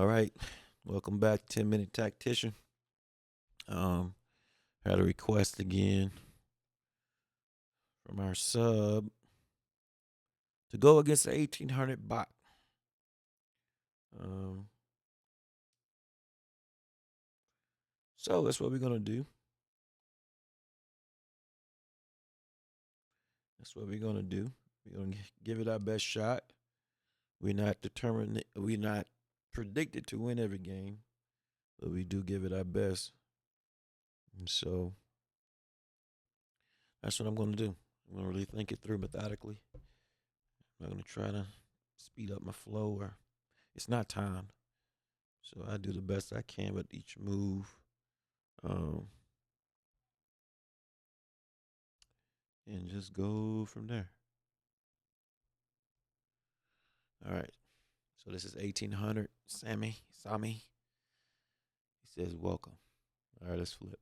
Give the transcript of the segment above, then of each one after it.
All right, welcome back, 10-Minute Tactician. Um, Had a request again from our sub to go against the 1800 bot. Um, so that's what we're gonna do. That's what we're gonna do. We're gonna give it our best shot. We're not determined. We're not predicted to win every game, but we do give it our best. And so that's what I'm gonna do. I'm gonna really think it through methodically. I'm not gonna try to speed up my flow, or it's not timed. So I do the best I can with each move. Um, and just go from there. All right. So this is 1800. Sami. He says, welcome. All right, let's flip.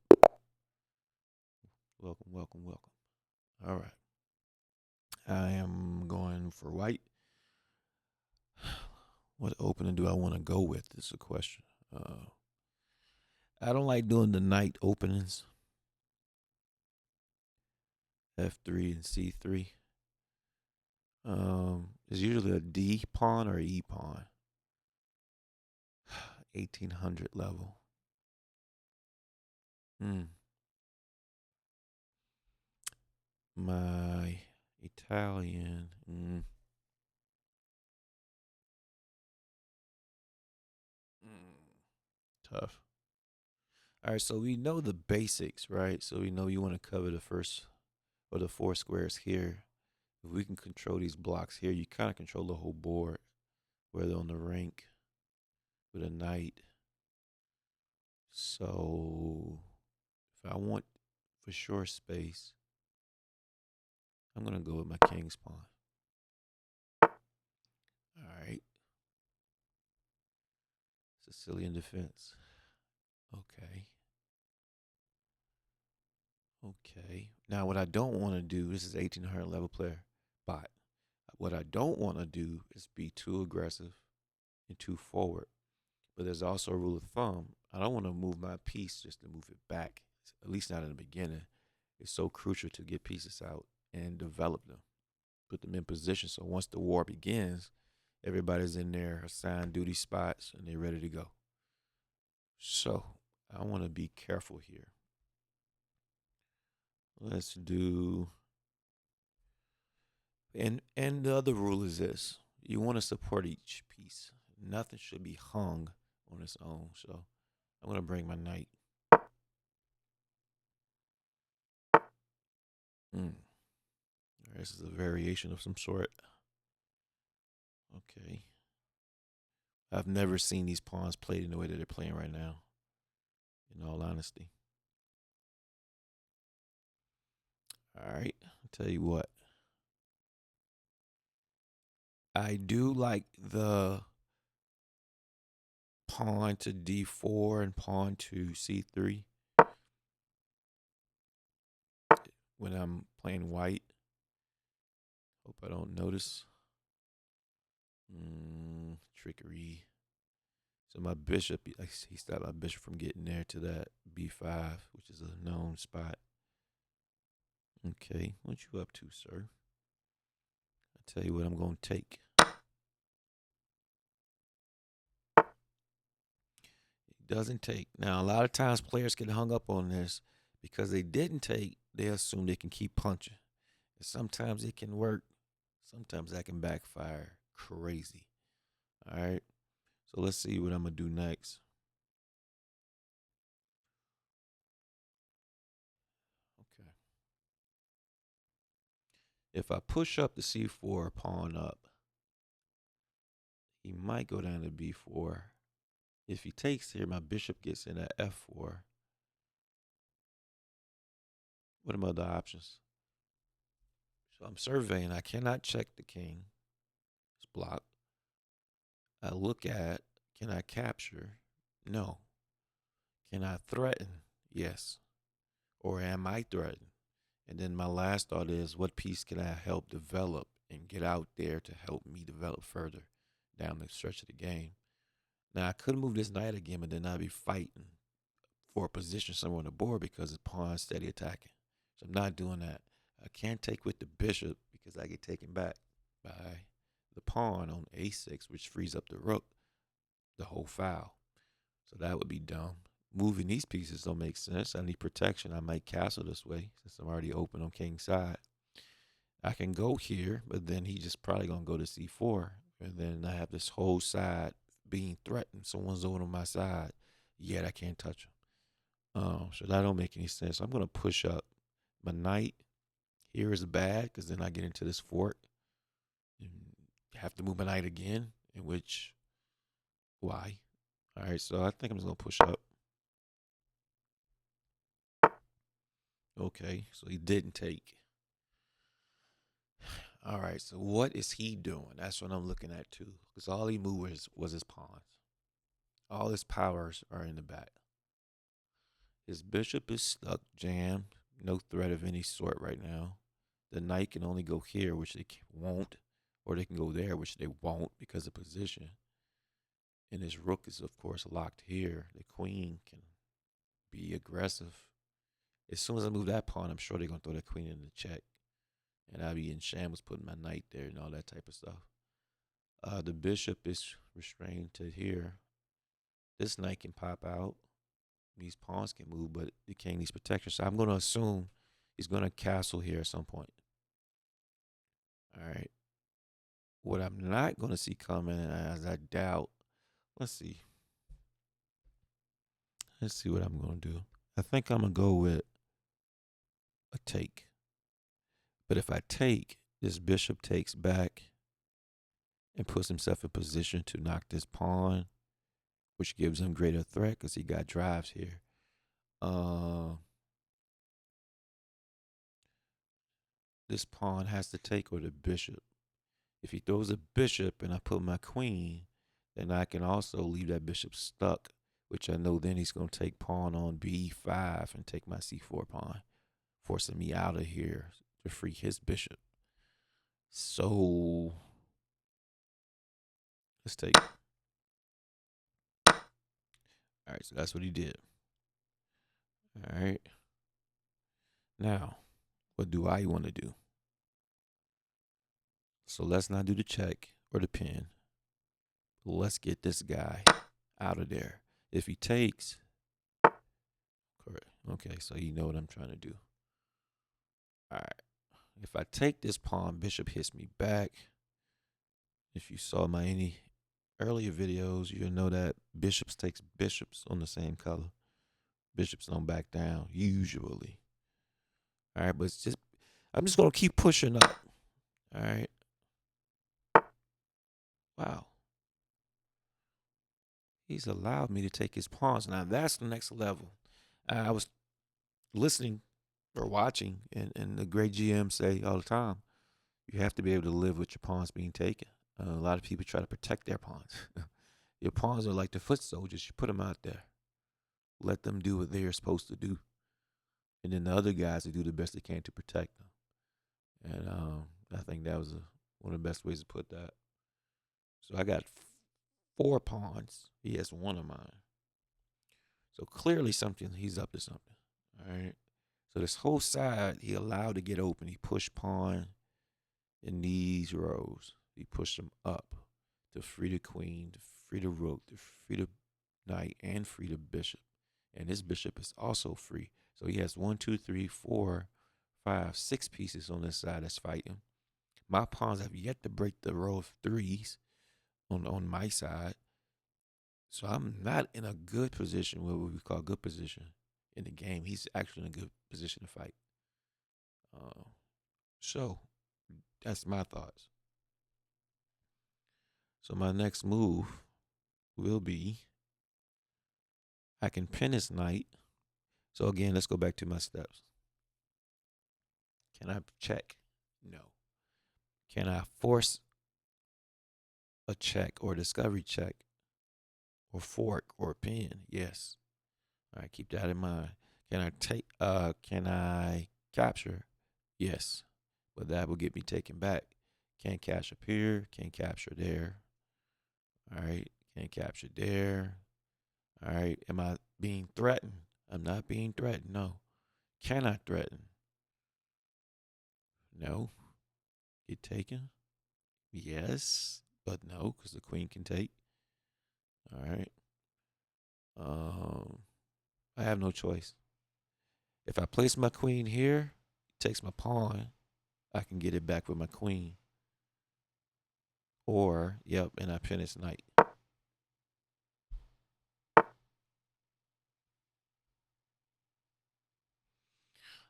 Welcome. All right. I am going for white. What opening do I want to go with? Is a question. I don't like doing the night openings. F3 and C3. It's usually a D pawn or E pawn. 1800 level. My Italian. Tough. All right, so we know the basics, right? So we know you want to cover the first or the four squares here. If we can control these blocks here, you kind of control the whole board, whether on the rank with a knight. So if I want for sure space, I'm going to go with my king's pawn. All right. Sicilian defense. Okay. Okay. Now, what I don't want to do, this is 1800 level player bot. What I don't want to do is be too aggressive and too forward. But there's also a rule of thumb. I don't want to move my piece just to move it back, at least not in the beginning. It's so crucial to get pieces out and develop them, put them in position. So once the war begins, everybody's in their assigned duty spots and they're ready to go. So I want to be careful here. Let's do, and the other rule is this: you want to support each piece. Nothing should be hung on its own. So I'm gonna bring my knight. Mm. This is a variation of some sort. Okay. I've never seen these pawns played in the way that they're playing right now, in all honesty. All right. I'll tell you what. I do like the pawn to d4 and pawn to c3 when I'm playing white. Hope I don't notice. Trickery. So my bishop, he stopped my bishop from getting there to that b5, which is a known spot. Okay, what you up to, sir? I'll tell you what I'm going to take. It doesn't take. Now, a lot of times players get hung up on this because they didn't take, they assume they can keep punching. And sometimes it can work. Sometimes that can backfire crazy. All right. So let's see what I'm going to do next. Okay. If I push up the c4 pawn up, he might go down to b4. If he takes here, my bishop gets in at f4. What are my other options? So I'm surveying. I cannot check the king. It's blocked. I look at, can I capture? No. Can I threaten? Yes. Or am I threatened? And then my last thought is, what piece can I help develop and get out there to help me develop further down the stretch of the game? Now I could move this knight again, but then I'd be fighting for a position somewhere on the board because the pawn's steady attacking. So I'm not doing that. I can't take with the bishop because I get taken back by the pawn on a6, which frees up the rook, the whole file. So that would be dumb. Moving these pieces don't make sense. I need protection. I might castle this way since I'm already open on king's side. I can go here, but then he just probably gonna go to c4, and then I have this whole side being threatened. Someone's over on my side, yet I can't touch him. So that don't make any sense. I'm gonna push up. My knight here is bad because then I get into this fort and have to move my knight again. In which, why? All right, so I think I'm just gonna push up. Okay, so he didn't take. All right, so what is he doing? That's what I'm looking at too, because all he moved was his pawns. All his powers are in the back. His bishop is stuck, jammed, no threat of any sort right now. The knight can only go here, which they won't, or they can go there, which they won't because of position. And his rook is, of course, locked here. The queen can be aggressive. As soon as I move that pawn, I'm sure they're going to throw the queen in the check. And I'll be in shambles putting my knight there and all that type of stuff. The bishop is restrained to here. This knight can pop out. These pawns can move, but the king needs protection. So I'm going to assume he's going to castle here at some point. All right. What I'm not going to see coming, as I doubt, let's see. Let's see what I'm going to do. I think I'm going to go with a take. But if I take, this bishop takes back and puts himself in position to knock this pawn, which gives him greater threat because he got drives here. This pawn has to take or the bishop. If he throws a bishop and I put my queen, then I can also leave that bishop stuck, which I know then he's going to take pawn on b5 and take my c4 pawn, forcing me out of here to free his bishop. So let's take. All right, so that's what he did. All right. Now, what do I want to do? So let's not do the check or the pin. Let's get this guy out of there. If he takes, correct. Okay, so you know what I'm trying to do. All right. If I take this pawn, bishop hits me back. If you saw my any earlier videos, you'll know that bishops takes bishops on the same color. Bishops don't back down, usually. All right, but it's just, I'm just going to keep pushing up. All right. Wow. He's allowed me to take his pawns. Now, that's the next level. I was listening or watching, and the great GM say all the time, you have to be able to live with your pawns being taken. A lot of people try to protect their pawns. Your pawns are like the foot soldiers. You put them out there. Let them do what they're supposed to do. And then the other guys will do the best they can to protect them. And I think that was one of the best ways to put that. So I got 4 pawns. He has 1 of mine. So clearly he's up to something. All right. So this whole side he allowed to get open. He pushed pawn in these rows. He pushed them up to free the queen, to free the rook, to free the knight, and free the bishop. And his bishop is also free. So he has 1, 2, 3, 4, 5, 6 pieces on this side that's fighting. My pawns have yet to break the row of 3s on my side. So I'm not in a good position, what we call good position in the game. He's actually in a good position to fight. So that's my thoughts. So my next move will be I can pin his knight. So again, let's go back to my steps. Can I check? No. Can I force a check or a discovery check or fork or pin? Yes. All right, keep that in mind. Can I take? Can I capture? Yes, but that will get me taken back. Can't cash up here. Can't capture there. All right. Can't capture there. All right. Am I being threatened? I'm not being threatened. No. Can I threaten? No. Get taken? Yes. But no, because the queen can take. All right. Um, I have no choice. If I place my queen here, it takes my pawn. I can get it back with my queen. Or, yep, and I pin its knight.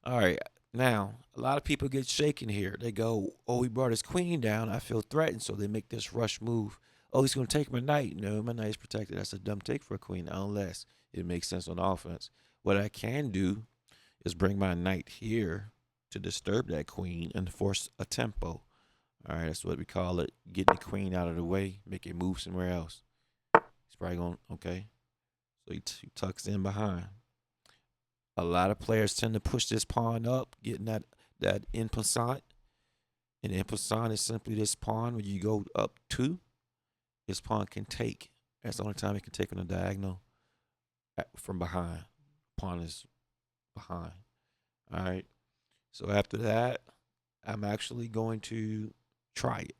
All right. Now, a lot of people get shaken here. They go, oh, he brought his queen down. I feel threatened. So they make this rush move. Oh, he's going to take my knight. No, my knight is protected. That's a dumb take for a queen, unless it makes sense on offense. What I can do is bring my knight here to disturb that queen and force a tempo. All right, that's what we call it. Getting the queen out of the way, make it move somewhere else. He's probably going, okay. So he tucks in behind. A lot of players tend to push this pawn up, getting that en passant. And en passant is simply this pawn. When you go up 2, this pawn can take. That's the only time it can take on a diagonal from behind. Pawn is behind. All right. So after that, I'm actually going to try it.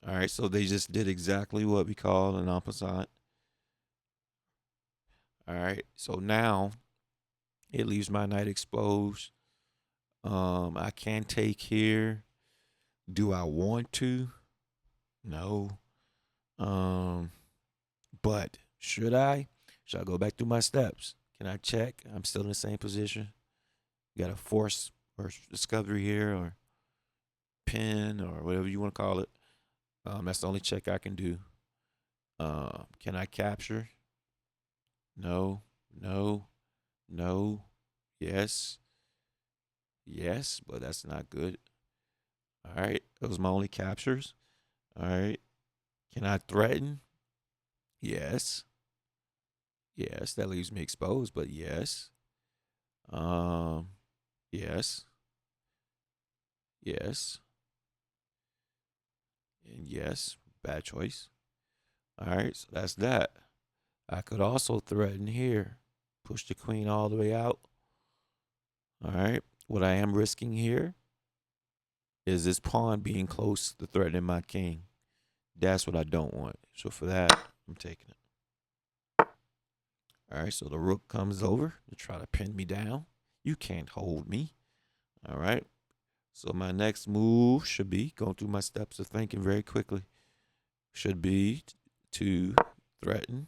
All right. So they just did exactly what we call an en passant. All right. So now it leaves my knight exposed. I can take here. Do I want to? No. But should I? Should I go back through my steps? Can I check? I'm still in the same position. Got a force or discovery here, or pin, or whatever you want to call it. That's the only check I can do. Can I capture? No. No. No. Yes. Yes, but that's not good. All right. Those are my only captures. All right. Can I threaten? Yes. Yes, that leaves me exposed, but yes. Um, yes. Yes. And yes. Bad choice. All right, so that's that. I could also threaten here. Push the queen all the way out. All right. What I am risking here is this pawn being close to threatening my king. That's what I don't want. So for that, I'm taking it. All right, so the rook comes over to try to pin me down. You can't hold me. All right. So my next move should be going through my steps of thinking very quickly. Should be to threaten.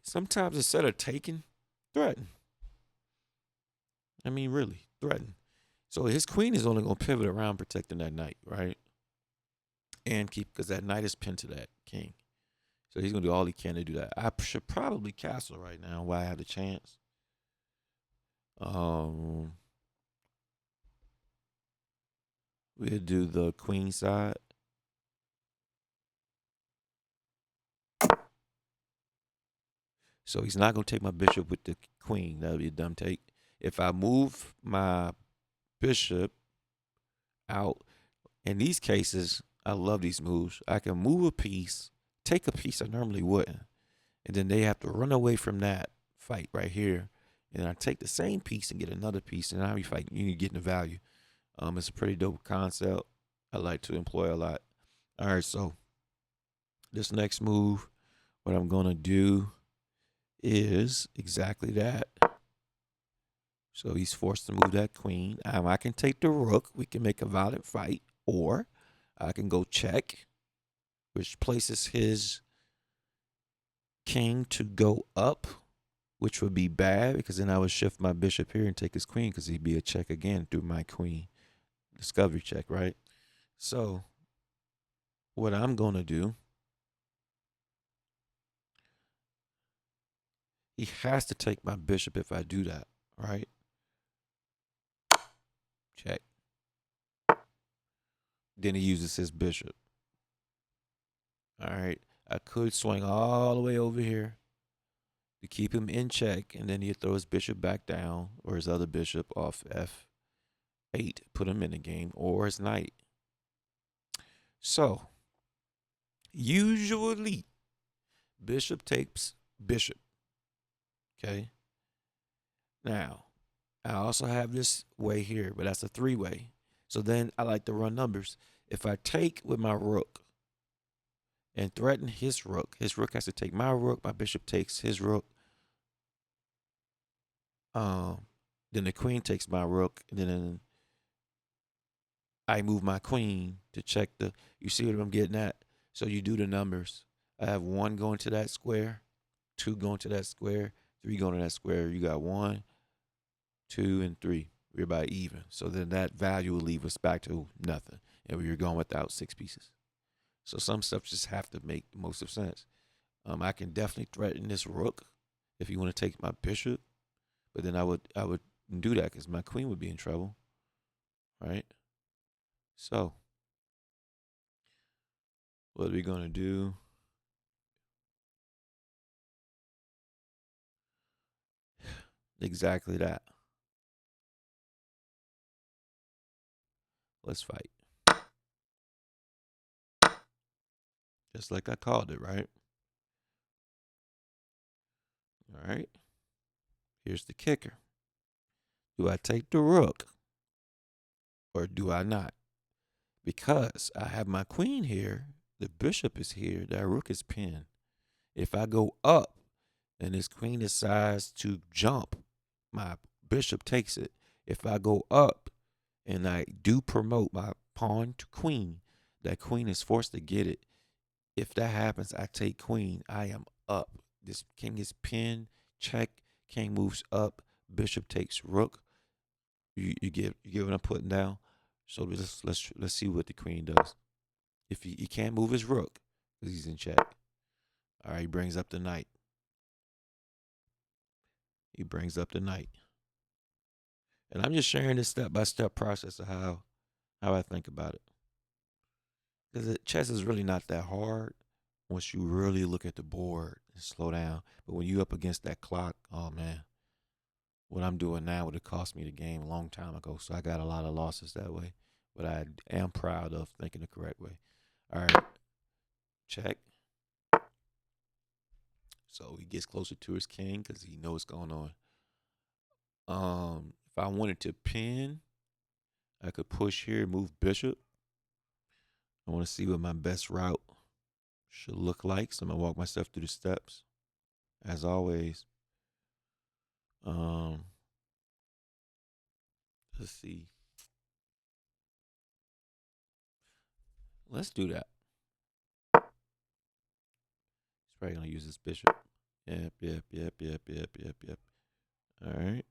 Sometimes instead of taking, threaten. I mean, really, threaten. So his queen is only going to pivot around protecting that knight, right? And keep, because that knight is pinned to that king. So he's going to do all he can to do that. I should probably castle right now while I have the chance. We'll do the queen side. So he's not going to take my bishop with the queen. That would be a dumb take. If I move my bishop out, in these cases, I love these moves. I can move a piece, take a piece I normally wouldn't, and then they have to run away from that fight right here. And I take the same piece and get another piece, and now we fight. You get the value. It's a pretty dope concept. I like to employ a lot. All right, so this next move, what I'm gonna do is exactly that. So he's forced to move that queen. I can take the rook. We can make a violent fight, or I can go check, which places his king to go up, which would be bad because then I would shift my bishop here and take his queen because he'd be a check again through my queen. Discovery check, right? So what I'm going to do, he has to take my bishop if I do that, right? Check. Then he uses his bishop. All right. I could swing all the way over here to keep him in check, and then he'd throw his bishop back down or his other bishop off F. 8, put him in the game, or his knight. So usually bishop takes bishop. Okay. Now I also have this way here, but that's a 3-way. So then I like to run numbers. If I take with my rook and threaten his rook has to take my rook, my bishop takes his rook. Then the queen takes my rook, and then I move my queen to check the. You see what I'm getting at? So you do the numbers. I have 1 going to that square, 2 going to that square, 3 going to that square. You got 1, 2, and 3. We're about even. So then that value will leave us back to nothing, and we were going without 6 pieces. So some stuff just have to make the most of sense. I can definitely threaten this rook if you want to take my bishop, but then I would do that because my queen would be in trouble, right? So what are we gonna do? Exactly that. Let's fight. Just like I called it, right? All right. Here's the kicker. Do I take the rook or do I not? Because I have my queen here, the bishop is here, that rook is pinned. If I go up and this queen decides to jump, my bishop takes it. If I go up and I do promote my pawn to queen, that queen is forced to get it. If that happens, I take queen. I am up. This king is pinned. Check. King moves up. Bishop takes rook. You get what I'm putting down. So let's see what the queen does. If he can't move his rook because he's in check. All right, he brings up the knight. He brings up the knight. And I'm just sharing this step by step process of how I think about it. Because chess is really not that hard once you really look at the board and slow down. But when you up against that clock, oh man, what I'm doing now would have cost me the game a long time ago. So I got a lot of losses that way. But I am proud of thinking the correct way. All right, check. So he gets closer to his king because he knows what's going on. If I wanted to pin, I could push here and move bishop. I want to see what my best route should look like. So I'm gonna walk myself through the steps. As always, um, let's see. Let's do that. He's probably gonna use this bishop. Yep. All right.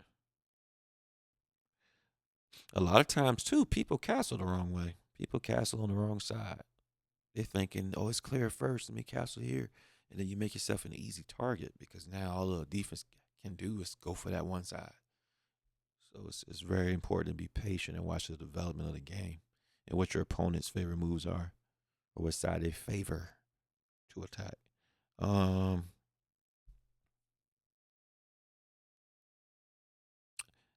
A lot of times too, people castle the wrong way. People castle on the wrong side. They're thinking, "Oh, it's clear first. Let me castle here," and then you make yourself an easy target because now all the defense can do is go for that one side. So it's very important to be patient and watch the development of the game and what your opponent's favorite moves are or what side they favor to attack. Um,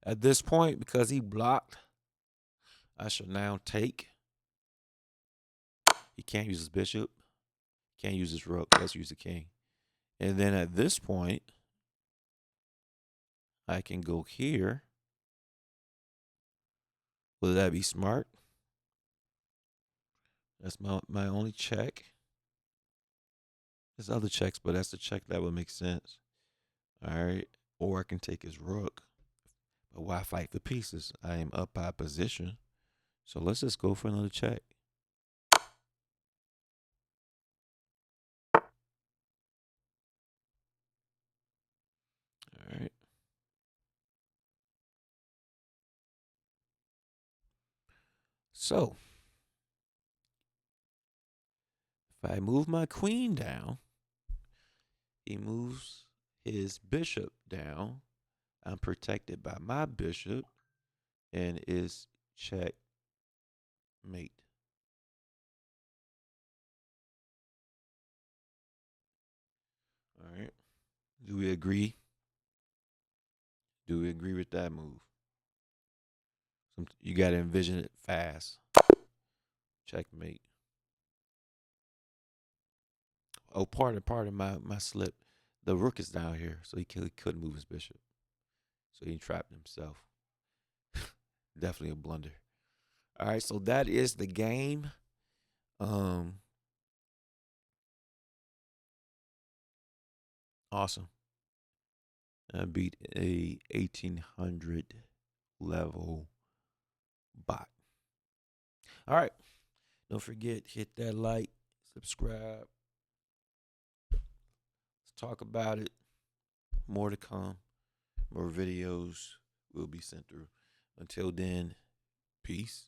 at this point, because he blocked, I shall now take. He can't use his bishop. Can't use his rook. Let's use the king. And then at this point, I can go here. Will that be smart? That's my only check. There's other checks, but that's the check that would make sense. All right. Or I can take his rook. But why fight for pieces? I am up by position. So let's just go for another check. All right. So if I move my queen down, he moves his bishop down. I'm protected by my bishop and is checkmate. All right. Do we agree? Do we agree with that move? You got to envision it fast. Checkmate. Oh, pardon my slip. The rook is down here, so he couldn't move his bishop. So he trapped himself. Definitely a blunder. All right, so that is the game. Awesome. I beat a 1800 level bot. All right. Don't forget, hit that like, subscribe. Let's talk about it. More to come. More videos will be sent through. Until then, peace.